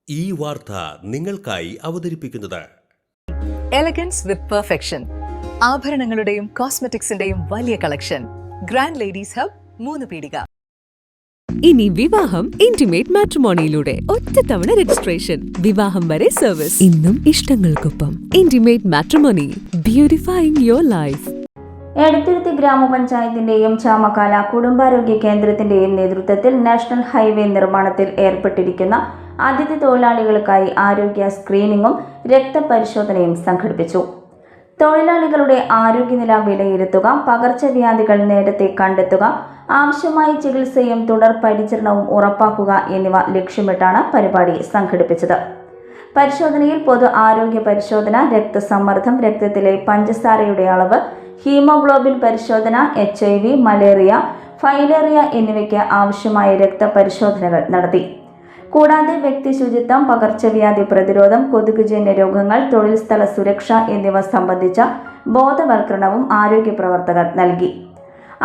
ഈ വാർത്ത നിങ്ങൾക്കായി അവതരിപ്പിക്കുന്നത് എലഗൻസ് വിത്ത് പെർഫെക്ഷൻ. ആഭരണങ്ങളുടെയും കോസ്മെറ്റിക്സിന്റെയും വലിയ കളക്ഷൻ. ഗ്രാൻഡ് ലേഡീസ് ഹബ്, 3 പീടിക. ഇനി വിവാഹം ഇന്റിമേറ്റ് മാട്രിമോണിയിലൂടെ ഒറ്റത്തവണ രജിസ്ട്രേഷൻ, വിവാഹം വരെ സർവീസ്. ഇന്നും ഇഷ്ടങ്ങൾക്കൊപ്പം intimate matrimony, beautifying your life. Edathuruthy ഗ്രാമപഞ്ചായത്തിന്റെയും ചാമക്കാല കുടുംബാരോഗ്യ കേന്ദ്രത്തിന്റെയും നേതൃത്വത്തിൽ നാഷണൽ ഹൈവേ നിർമ്മാണത്തിൽ ഏർപ്പെട്ടിരിക്കുന്ന അതിഥി തൊഴിലാളികൾക്കായി ആരോഗ്യ സ്ക്രീനിങ്ങും രക്തപരിശോധനയും സംഘടിപ്പിച്ചു. തൊഴിലാളികളുടെ ആരോഗ്യനില വിലയിരുത്തുക, പകർച്ചവ്യാധികൾ നേരത്തെ കണ്ടെത്തുക, ആവശ്യമായ ചികിത്സയും തുടർ പരിചരണവും ഉറപ്പാക്കുക എന്നിവ ലക്ഷ്യമിട്ടാണ് പരിപാടി സംഘടിപ്പിച്ചത്. പരിശോധനയിൽ പൊതു ആരോഗ്യ പരിശോധന, രക്തസമ്മർദ്ദം, രക്തത്തിലെ പഞ്ചസാരയുടെ അളവ്, ഹീമോഗ്ലോബിൻ പരിശോധന, HIV, മലേറിയ, ഫൈലേറിയ എന്നിവയ്ക്ക് ആവശ്യമായ രക്തപരിശോധനകൾ നടത്തി. കൂടാതെ വ്യക്തി ശുചിത്വം, പകർച്ചവ്യാധി പ്രതിരോധം, കൊതുകുജന്യ രോഗങ്ങൾ, തൊഴിൽ സ്ഥല സുരക്ഷ എന്നിവ സംബന്ധിച്ച ബോധവൽക്കരണവും ആരോഗ്യ പ്രവർത്തകർ നൽകി.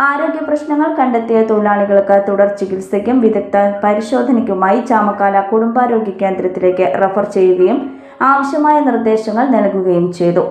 ആരോഗ്യ പ്രശ്നങ്ങൾ കണ്ടെത്തിയ തൊഴിലാളികൾക്ക് തുടർ ചികിത്സയ്ക്കും വിദഗ്ധ പരിശോധനയ്ക്കുമായി ചാമക്കാല കുടുംബാരോഗ്യ കേന്ദ്രത്തിലേക്ക് റഫർ ചെയ്യുകയും ആവശ്യമായ നിർദ്ദേശങ്ങൾ നൽകുകയും ചെയ്തു.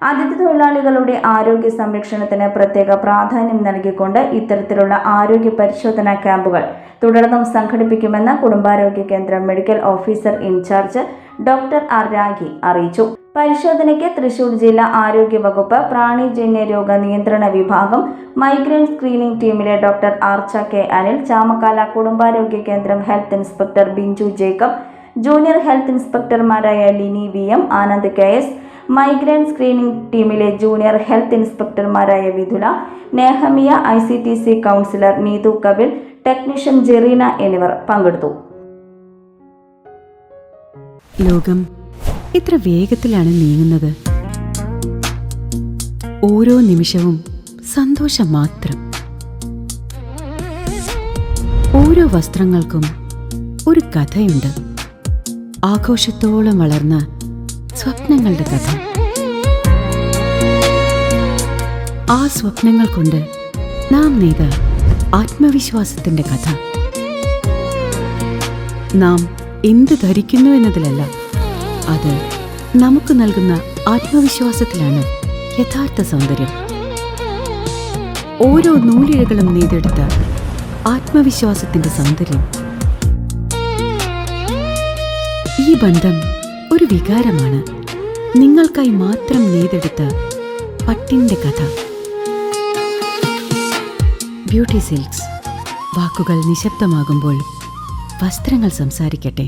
അതിഥി തൊഴിലാളികളുടെ ആരോഗ്യ സംരക്ഷണത്തിന് പ്രത്യേക പ്രാധാന്യം നൽകിക്കൊണ്ട് ഇത്തരത്തിലുള്ള ആരോഗ്യ പരിശോധനാ ക്യാമ്പുകൾ തുടർന്നും സംഘടിപ്പിക്കുമെന്ന് കുടുംബാരോഗ്യ കേന്ദ്രം medical officer in charge doctor R Rakhi അറിയിച്ചു. പരിശോധനയ്ക്ക് തൃശൂർ ജില്ലാ ആരോഗ്യ വകുപ്പ് പ്രാണിജന്യ രോഗ നിയന്ത്രണ വിഭാഗം മൈഗ്രെയിൻ സ്ക്രീനിംഗ് ടീമിലെ ഡോക്ടർ ആർച്ച കെ അനിൽ, ചാമക്കാല കുടുംബാരോഗ്യ കേന്ദ്രം health inspector Binchu Jacob, junior health ഇൻസ്പെക്ടർമാരായ Lini VM, Anand KS, migraine screening ടീമിലെ ജൂനിയർ ഹെൽത്ത് ഇൻസ്പെക്ടർമാരായ Vidhula, Nehemiah, ICTC counsellor Neethu Kapil, technician Jereena എന്നിവർ പങ്കെടുത്തു. ലോകം എത്ര വേഗത്തിലാണ് നീങ്ങുന്നത്. ഓരോ നിമിഷവും സന്തോഷം മാത്രം. ഓരോ വസ്ത്രങ്ങൾക്കും ഒരു കഥയുണ്ട്. ആഘോഷത്തോളം വളർന്ന സ്വപ്നങ്ങളുടെ കഥ. ആ സ്വപ്നങ്ങൾ കൊണ്ട് നാം നെയ്ത ആത്മവിശ്വാസത്തിന്റെ കഥ. നാം എന്ത് ധരിക്കുന്നു എന്നതിലല്ല, അത് നമുക്ക് നൽകുന്ന ആത്മവിശ്വാസത്തിലാണ് യഥാർത്ഥ സൗന്ദര്യം. ഓരോ നൂലിഴകളും നെയ്തെടുത്ത ആത്മവിശ്വാസത്തിന്റെ സൗന്ദര്യം. ഈ ബന്ധം ഒരു വികാരമാണ്. നിങ്ങൾക്കായി മാത്രം നെയ്തെടുത്ത പട്ടിന്റെ കഥ. Beauty silks. വാക്കുകൾ നിശബ്ദമാകുമ്പോൾ വസ്ത്രങ്ങൾ സംസാരിക്കട്ടെ.